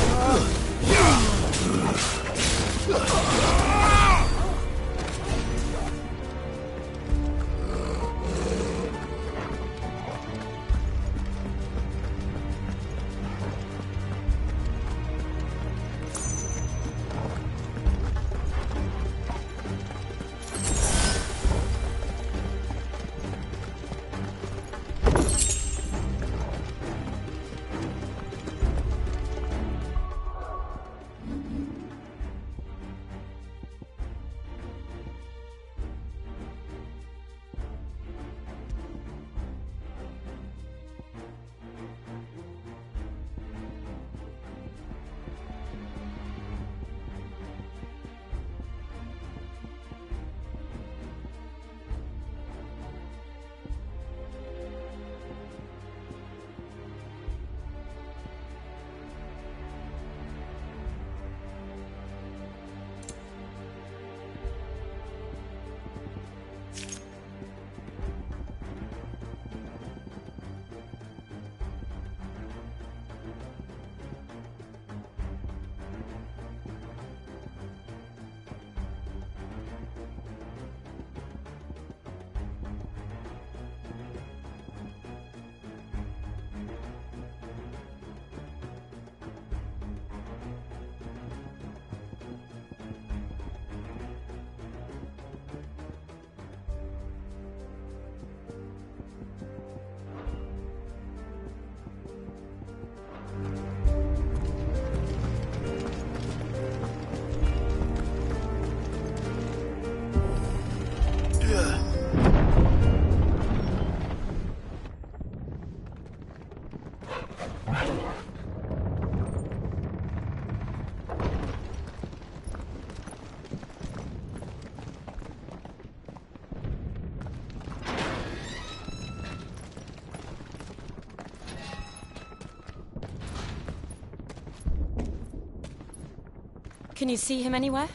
O: Can you see him anywhere?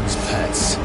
U: children's pets.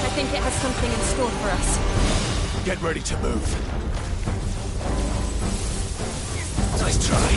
O: I think it has something in store for us.
M: Get ready to move. Nice try.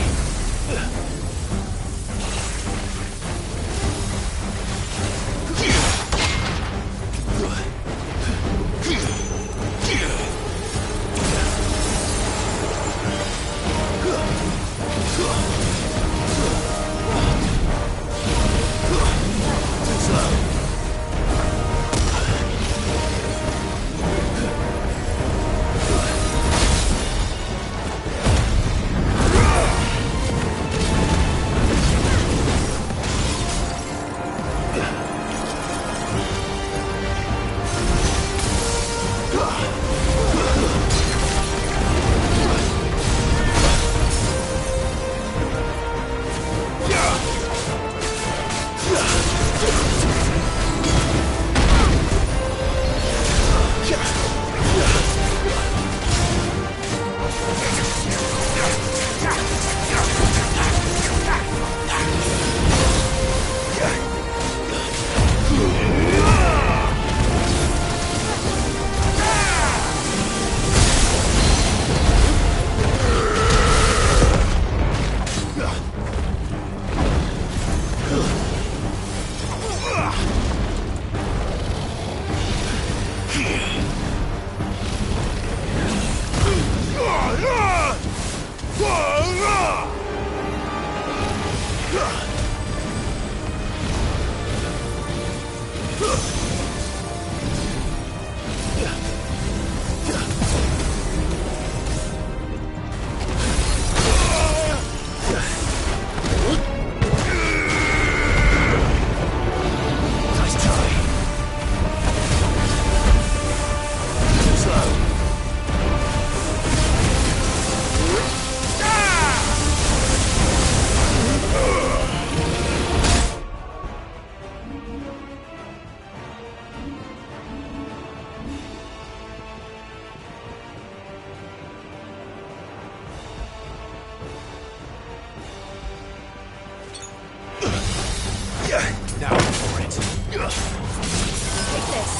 A: Now for it.
O: Take this.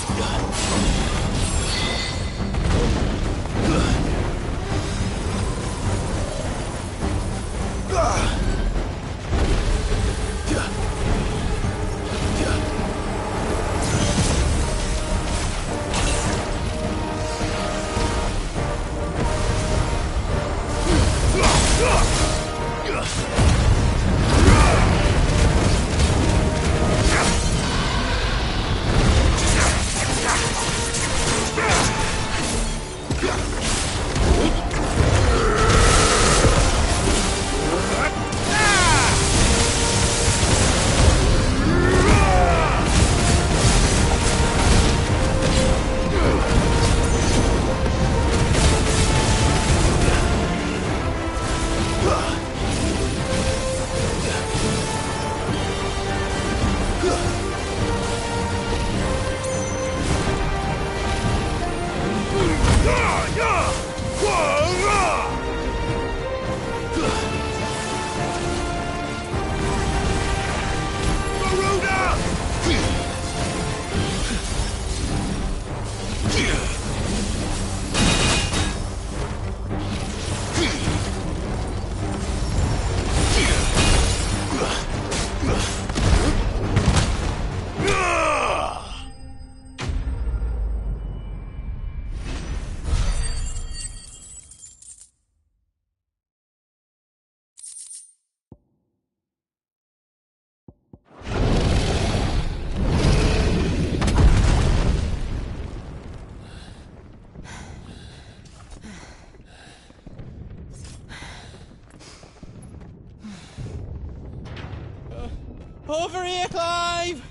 S: Over here, Clive!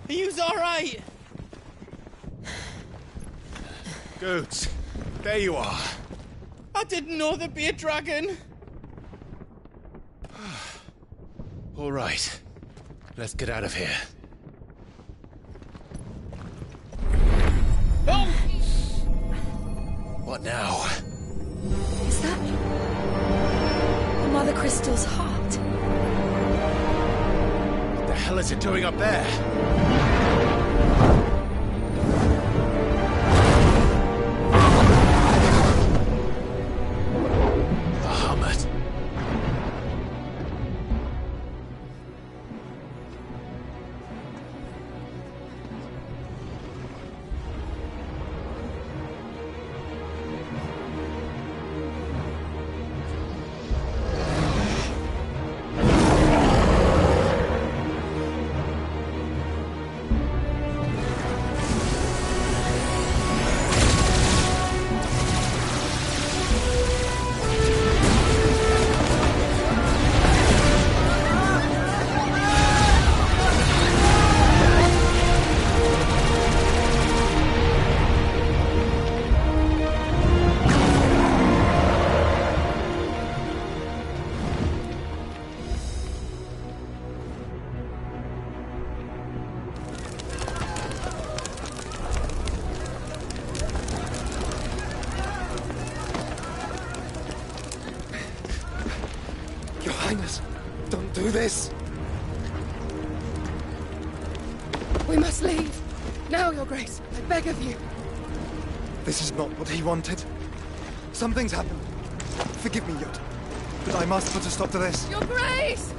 S: Are yous alright?
K: Goods, there you are.
S: I didn't know there'd be a dragon.
K: All right. Let's get out of here.
S: Oh!
K: What now?
G: Is that Mother Crystal's heart?
K: What the hell is it doing up there?
A: Your Highness, don't do this.
R: We must leave. Now, Your Grace. I beg of you.
T: This is not what he wanted. Something's happened. Forgive me, Yod, but I must put a stop to this.
R: Your Grace!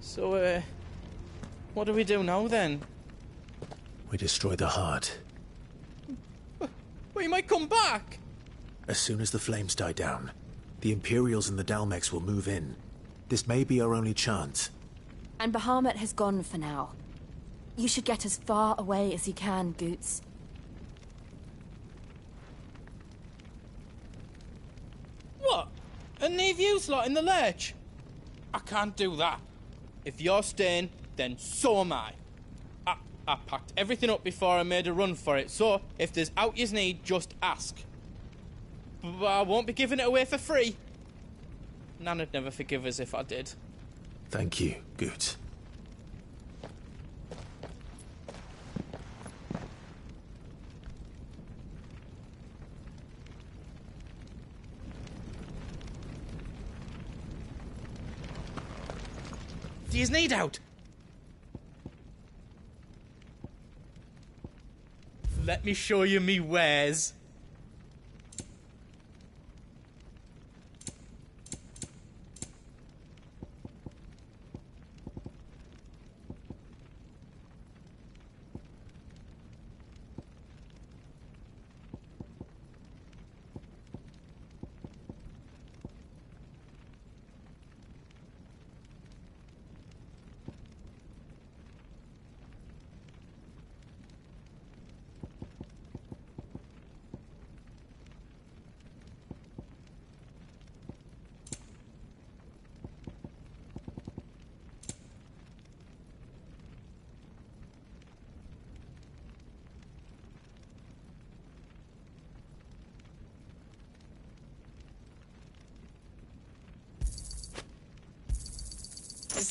S: So, what do we do now, then?
B: We destroy the heart.
S: We might come back!
B: As soon as the flames die down, the Imperials and the Dalmex will move in. This may be our only chance.
G: And Bahamut has gone for now. You should get as far away as you can, Goots.
S: What? And leave you lot in the lurch? I can't do that. If you're staying, then so am I. I packed everything up before I made a run for it, so if there's out yous need, just ask. But I won't be giving it away for free. Nana'd never forgive us if I did.
B: Thank you, Goots.
S: Do yous need out? Let me show you me wares.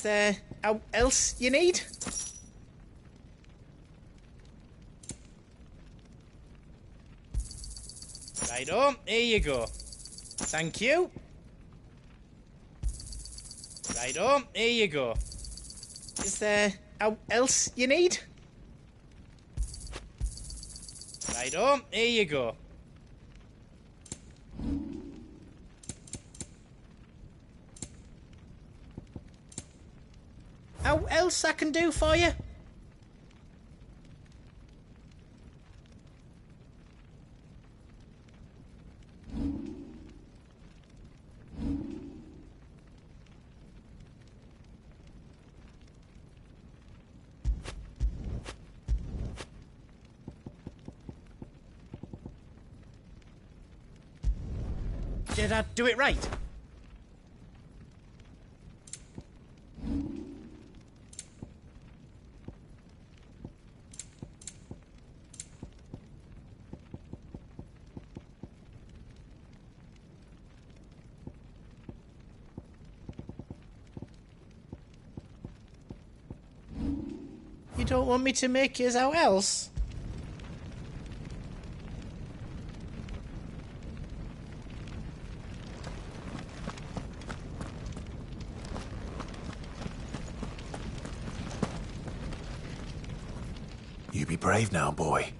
S: there else you need? Righto, here you go. Thank you. Righto, here you go. Is there else you need? Righto, here you go. How else I can do for you? Did I do it right? You don't want me to make yours out else?
B: You be brave now, boy.